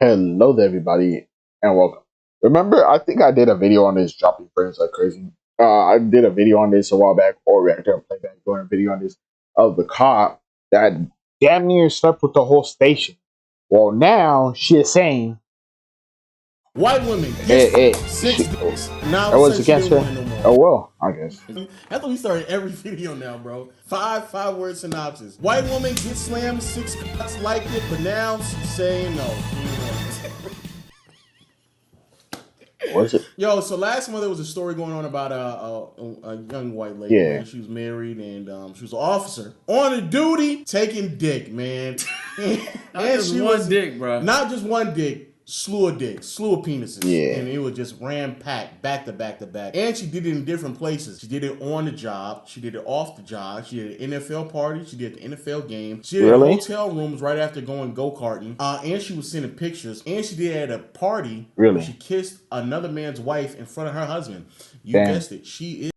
Hello there, everybody, and welcome. Remember, I think I did a video on this, dropping frames like crazy. I did a video on this a while back, or reactor and playback, doing a video on this of the cop that damn near slept with the whole station. Well, now she is saying white women it, six dicks. Now I was against her. No more. Oh well, I guess. That's what we started every video now, bro. Five word synopsis. White woman gets slammed 6 spots, liked it, but now she's saying no. Was it? Yo, so last month there was a story going on about a young white lady. Yeah. Man. She was married and she was an officer on a duty taking dick, man. and she was dick, bro. Not just one dick. Slew of dicks, slew of penises. Yeah. And it was just ram-packed, back to back to back. And she did it in different places. She did it on the job. She did it off the job. She did an NFL party. She did the NFL game. She did it in hotel rooms right after going go-karting. And she was sending pictures. And she did it at a party. Really? She kissed another man's wife in front of her husband. You guessed it. She is.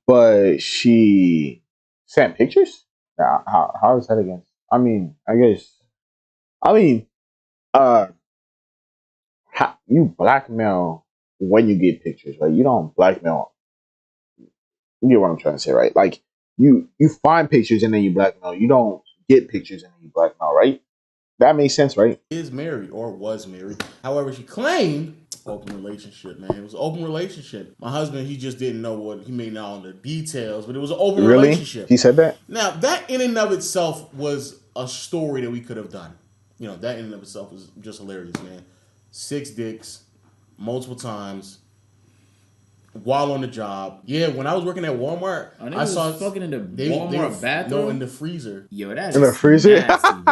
But she sent pictures? How is that against? I mean, you blackmail when you get pictures, right? You don't blackmail. You get what I'm trying to say, right? Like you find pictures and then you blackmail. You don't get pictures and then you blackmail, right? That makes sense, right? Is married or was married. However, she claimed open relationship, man. It was an open relationship. My husband, he just didn't know what he may not know the details, but it was an open relationship. He said that? Now, that in and of itself was a story that we could have done. You know, that in and of itself was just hilarious, man. 6 dicks, multiple times, while on the job. Yeah, when I was working at Walmart, I saw fucking in the Walmart bathroom. No, in the freezer. Yo, that's in the freezer. Nasty,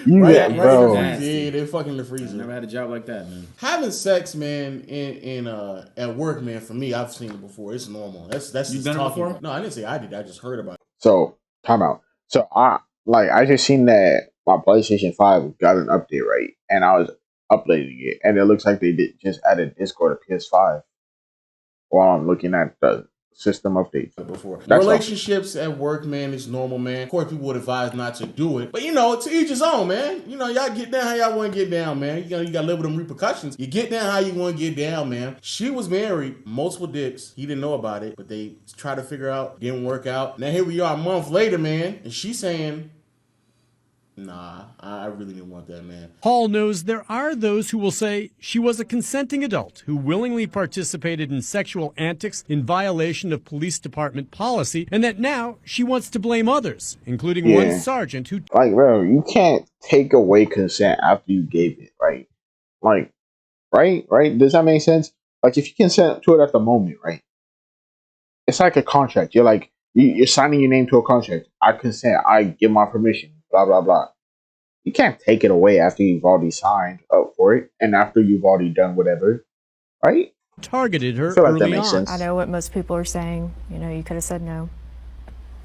bro. Right, bro. Yeah, they fucking in the freezer. I never had a job like that, man. Having sex, man, in at work, man. For me, I've seen it before. It's normal. That's you done it before? No, I didn't say I did. I just heard about it. So time out. So I just seen that my PlayStation 5 got an update, right? And I was uploading it, and it looks like they did just added Discord to PS5 while I'm looking at the system updates before. Relationships at work, man, is normal, man. Of course, people would advise not to do it, but you know, to each his own, man. You know, y'all get down how y'all want to get down, man. You gotta live with them repercussions. You get down how you want to get down, man. She was married, multiple dicks. He didn't know about it, but they tried to figure out, didn't work out. Now here we are a month later, man, and she's saying, nah, I really didn't want that, man. Hall knows there are those who will say she was a consenting adult who willingly participated in sexual antics in violation of police department policy, and that now she wants to blame others, including one sergeant who... Like, bro, you can't take away consent after you gave it, right? Like, right? Does that make sense? Like, if you consent to it at the moment, right? It's like a contract. You're like, you're signing your name to a contract. I consent. I give my permission. Blah, blah, blah. You can't take it away after you've already signed up for it and after you've already done whatever, right? Targeted her early on. Sense. I know what most people are saying. You know, you could have said no.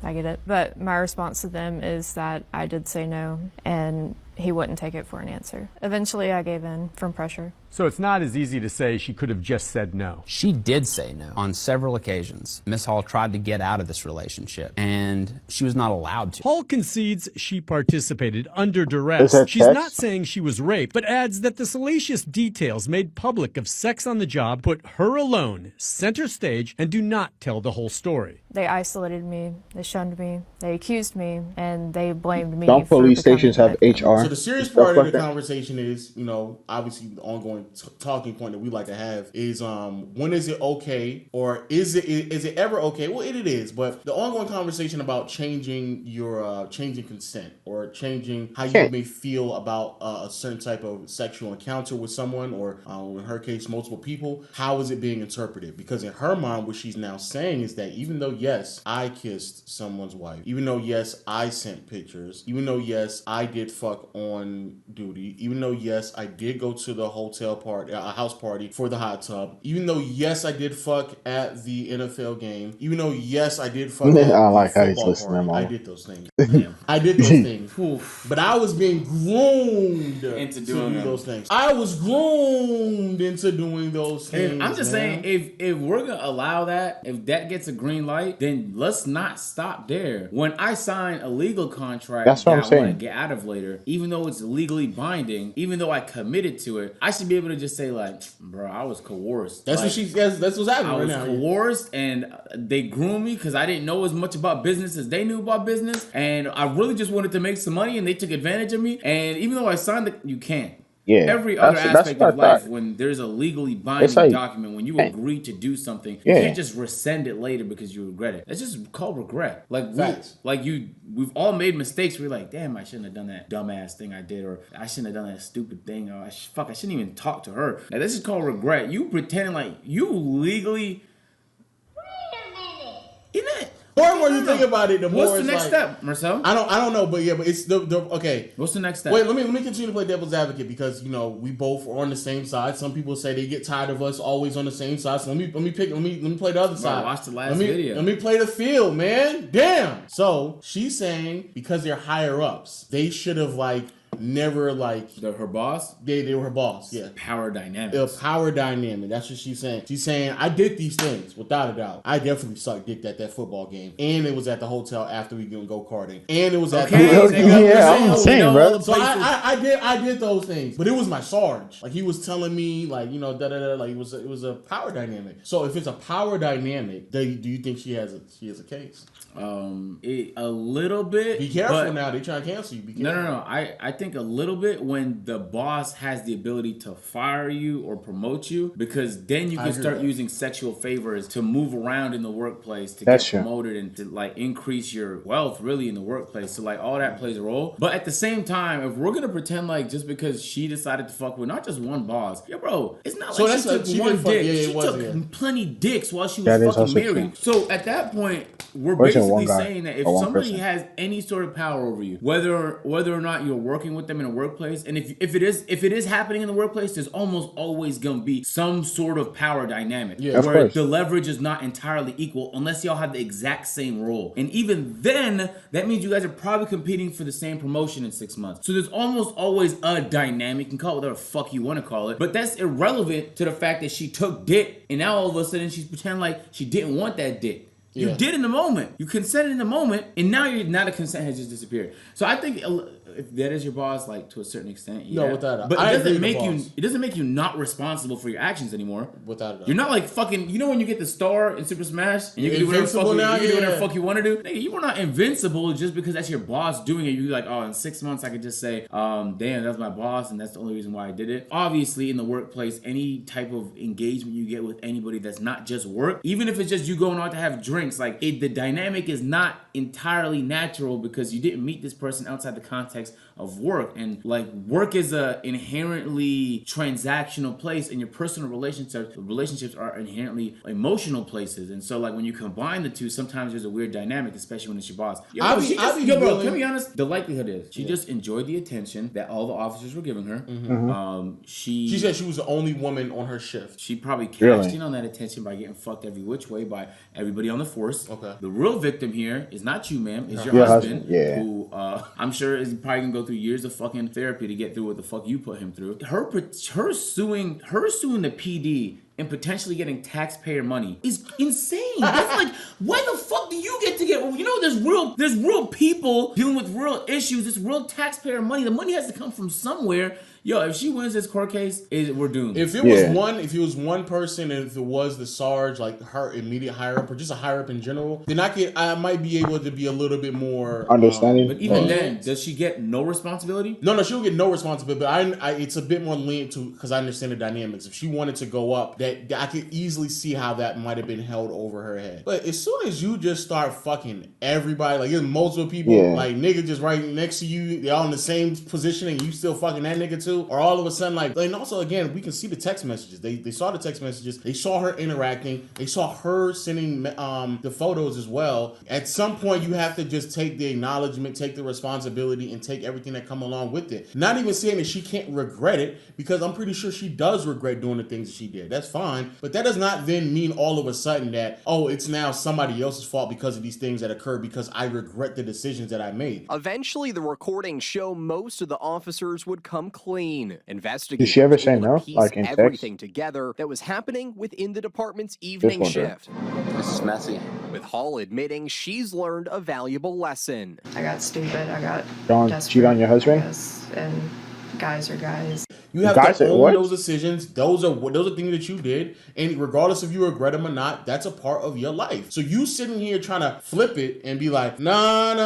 I get it. But my response to them is that I did say no, and he wouldn't take it for an answer. Eventually, I gave in from pressure. So it's not as easy to say she could have just said no. She did say no on several occasions. Miss Hall tried to get out of this relationship, and she was not allowed to. Hall concedes she participated under duress. She's not saying she was raped, but adds that the salacious details made public of sex on the job put her alone center stage and do not tell the whole story. They isolated me, they shunned me, they accused me, and they blamed me. Don't police stations have HR? So the serious part of the conversation is, you know, obviously the ongoing talking point that we like to have is when is it okay, or is it ever okay? Well, it is, but the ongoing conversation about changing your changing consent or changing how you may feel about a certain type of sexual encounter with someone, or in her case, multiple people. How is it being interpreted? Because in her mind, what she's now saying is that even though yes, I kissed someone's wife, even though yes, I sent pictures, even though yes, I did fuck on duty, even though yes, I did go to the hotel party, a house party for the hot tub, even though yes, I did fuck at the NFL game, even though yes, I did fuck at the football party, I did those things. I did those things. But I was being groomed into to doing do those things. I was groomed into doing those things. I'm just saying, if we're gonna allow that, if that gets a green light, then let's not stop there. When I sign a legal contract That's what I'm that I want to saying. get out of later, even though it's legally binding, even though I committed to it, I should be able to just say like, bro, I was coerced. That's like, that's what's happening I right was now. coerced, and they groomed me because I didn't know as much about business as they knew about business, and I really just wanted to make some money, and they took advantage of me. And even though I signed it, you can't. Yeah, Every other aspect what of I life, thought. when there's a legally binding like, document, when you agree to do something, you Yeah. can't just rescind it later because you regret it. That's just called regret. Like Facts. we've all made mistakes. We're like, damn, I shouldn't have done that dumbass thing I did, or I shouldn't have done that stupid thing, or I shouldn't even talk to her. Now, this is called regret. You pretending like you legally. Isn't it? More and more you think about it, the more What's the it's next like, step, Marcel? I don't know, but it's the okay. What's the next step? Wait, let me continue to play devil's advocate because we both are on the same side. Some people say they get tired of us always on the same side. So let me play the other side. Watch the last video. Let me play the field, man. Damn. So she's saying because they're higher ups, they should have never her boss. They were her boss. Yeah. Power dynamics. The power dynamic. That's what she's saying. She's saying I did these things without a doubt. I definitely sucked dick at that football game, and it was at the hotel after we go karting, and it was at I'm saying, bro. So I did those things, but it was my Sarge. Like he was telling me, like it was a power dynamic. So if it's a power dynamic, do you think she has a case? A little bit. Be careful now. They try to cancel you. Be careful. No. I think a little bit when the boss has the ability to fire you or promote you, because then you can start using sexual favors to move around in the workplace to get promoted and to increase your wealth really in the workplace. So all that plays a role. But at the same time, if we're gonna pretend just because she decided to fuck with not just one boss, bro, it's not like she took one dick. She took plenty dicks while she was fucking married. So at that point, we're basically saying that if somebody has any sort of power over you, whether or not you're working with them in a workplace, and if it is happening in the workplace, there's almost always gonna be some sort of power dynamic where the leverage is not entirely equal unless y'all have the exact same role. And even then, that means you guys are probably competing for the same promotion in 6 months. So there's almost always a dynamic. You can call it whatever the fuck you want to call it, but that's irrelevant to the fact that she took dick and now all of a sudden she's pretending like she didn't want that dick. You did in the moment. You consented in the moment, and now the consent has just disappeared. So I think if that is your boss, to a certain extent, no, without a but it doesn't make you not responsible for your actions anymore. Without a doubt. You're not fucking. You know when you get the star in Super Smash and you can do whatever the fuck you want to do. Nigga, you were not invincible just because that's your boss doing it. You're like, oh, in 6 months I could just say, damn, that's my boss, and that's the only reason why I did it. Obviously, in the workplace, any type of engagement you get with anybody that's not just work, even if it's just you going out to have drinks. The dynamic is not entirely natural because you didn't meet this person outside the context of work, and work is a inherently transactional place, and your personal relationships are inherently emotional places. And so when you combine the two, sometimes there's a weird dynamic, especially when it's your boss. Bro, can I be honest? The likelihood is she just enjoyed the attention that all the officers were giving her. Mm-hmm. She said she was the only woman on her shift. She probably cashed in on that attention by getting fucked every which way by everybody on the force. Okay. The real victim here is not you, ma'am. It's your husband, who I'm sure is probably gonna go through years of fucking therapy to get through what the fuck you put him through. Her suing the PD and potentially getting taxpayer money is insane. That's why the fuck do you get? There's real people dealing with real issues. It's real taxpayer money. The money has to come from somewhere. Yo, if she wins this court case, we're doomed. If it was one person, and if it was the Sarge, her immediate higher up, or just a higher up in general, then I might be able to be a little bit more understanding. But even then, does she get no responsibility? No, she'll get no responsibility. But it's a bit more lenient to because I understand the dynamics. If she wanted to go up, that I could easily see how that might have been held over her head. But as soon as you just start fucking everybody, there's multiple people, nigga just right next to you, they all in the same position, and you still fucking that nigga too. Or all of a sudden, and also again, we can see the text messages. They saw the text messages. They saw her interacting. They saw her sending the photos as well. At some point, you have to just take the acknowledgement, take the responsibility, and take everything that come along with it. Not even saying that she can't regret it, because I'm pretty sure she does regret doing the things that she did. That's fine. But that does not then mean all of a sudden that, oh, it's now somebody else's fault because of these things that occurred because I regret the decisions that I made. Eventually, the recordings show most of the officers would come clean. Did she ever Investigators say able to no? piece Like in text? everything together that was happening within the department's evening shift. This is messy. With Hall admitting she's learned a valuable lesson. I got stupid. I got Don't desperate, cheat on your husband? I guess, and guys are guys. You have Guys to are own what? those decisions. Those are things that you did, and regardless if you regret them or not, that's a part of your life. So you sitting here trying to flip it and be like, nah.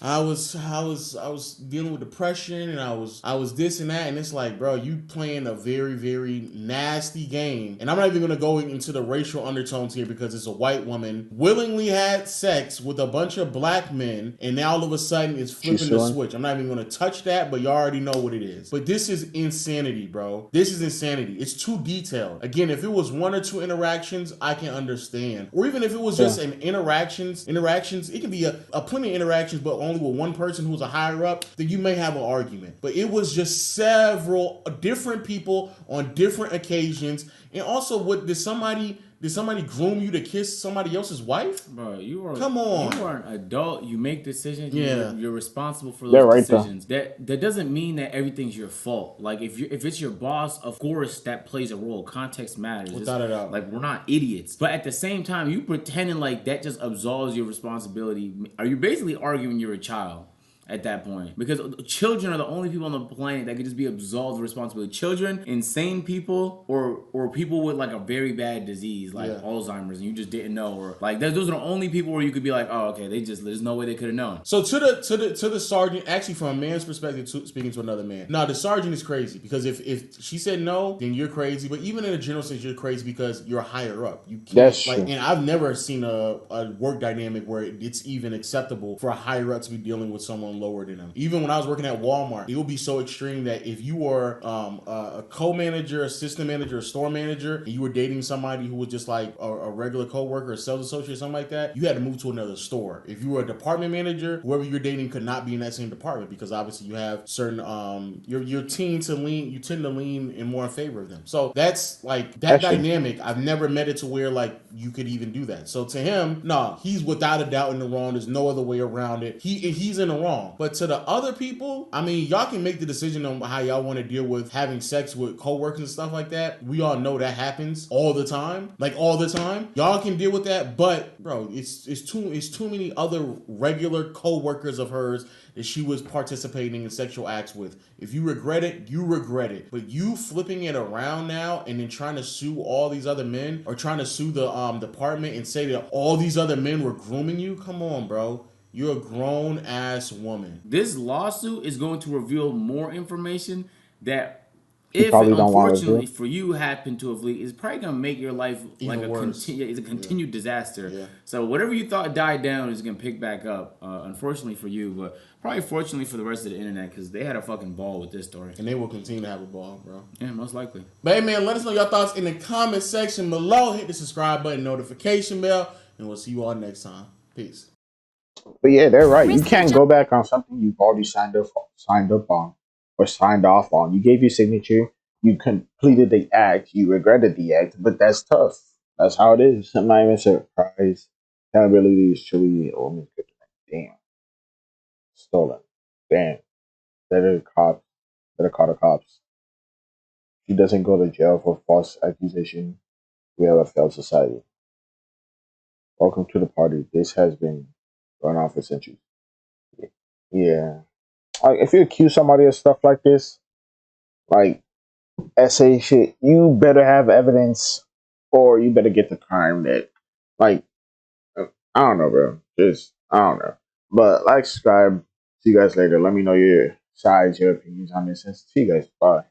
I was dealing with depression, and I was this and that, and it's like, bro, you playing a very, very nasty game. And I'm not even gonna go into the racial undertones here because it's a white woman willingly had sex with a bunch of black men, and now all of a sudden it's flipping the switch. I'm not even gonna touch that, but you already know what it is. But this is insanity, bro. This is insanity. It's too detailed. Again, if it was one or two interactions, I can understand. Or even if it was just an interactions, it can be a plenty of interactions, but only with one person who's a higher up, then you may have an argument. But it was just several different people on different occasions. And also, did somebody groom you to kiss somebody else's wife? Bro, you are an adult. You make decisions. Yeah. You're responsible for those right decisions. That doesn't mean that everything's your fault. Like if it's your boss, of course that plays a role. Context matters. Without a doubt. Like we're not idiots. But at the same time, you pretending like that just absolves your responsibility. Are you basically arguing you're a child? At that point, because children are the only people on the planet that can just be absolved of responsibility. Children, insane people, or people with like a very bad disease like Alzheimer's, and you just didn't know, or like those are the only people where you could be like, oh, okay, there's no way they could have known. So to the sergeant, actually from a man's perspective, speaking to another man, no, the sergeant is crazy because if she said no, then you're crazy. But even in a general sense, you're crazy because you're higher up. You can't. That's like, true. and I've never seen a work dynamic where it's even acceptable for a higher up to be dealing with someone lower than them. Even when I was working at Walmart, it would be so extreme that if you were a co-manager, assistant manager, a store manager, and you were dating somebody who was just like a regular co-worker, a sales associate, something like that, you had to move to another store. If you were a department manager, whoever you're dating could not be in that same department because obviously you have certain you tend to lean in more in favor of them. So that's like that dynamic. I've never met it to where like you could even do that. So to him, no, he's without a doubt in the wrong. There's no other way around it. He's in the wrong. But to the other people, I mean, y'all can make the decision on how y'all want to deal with having sex with coworkers and stuff like that. We all know that happens all the time. Like all the time. Y'all can deal with that, but bro, it's too many other regular coworkers of hers that she was participating in sexual acts with. If you regret it, you regret it. But you flipping it around now and then trying to sue all these other men or trying to sue the department and say that all these other men were grooming you, come on, bro. You're a grown-ass woman. This lawsuit is going to reveal more information that, if unfortunately for you happen to have leaked, is probably going to make your life even like it's a continued disaster. Yeah. So whatever you thought died down is going to pick back up, unfortunately for you, but probably fortunately for the rest of the internet because they had a fucking ball with this story. And they will continue to have a ball, bro. Yeah, most likely. But hey, man, let us know your thoughts in the comment section below. Hit the subscribe button, notification bell, and we'll see you all next time. Peace. But yeah, they're right. You can't go back on something you've already signed up on or signed off on. You gave your signature. You completed the act. You regretted the act, but that's tough. That's how it is. I'm not even surprised. Accountability is truly a woman's kryptonite. Damn. Stolen. Damn. Better call the cops. She doesn't go to jail for false accusation. We have a failed society. Welcome to the party. This has been going on for centuries. Yeah. Like, if you accuse somebody of stuff like this, like essay shit, you better have evidence or you better get the crime that, like, I don't know, bro. I don't know. But like, subscribe. See you guys later. Let me know your sides, your opinions on this. And see you guys. Bye.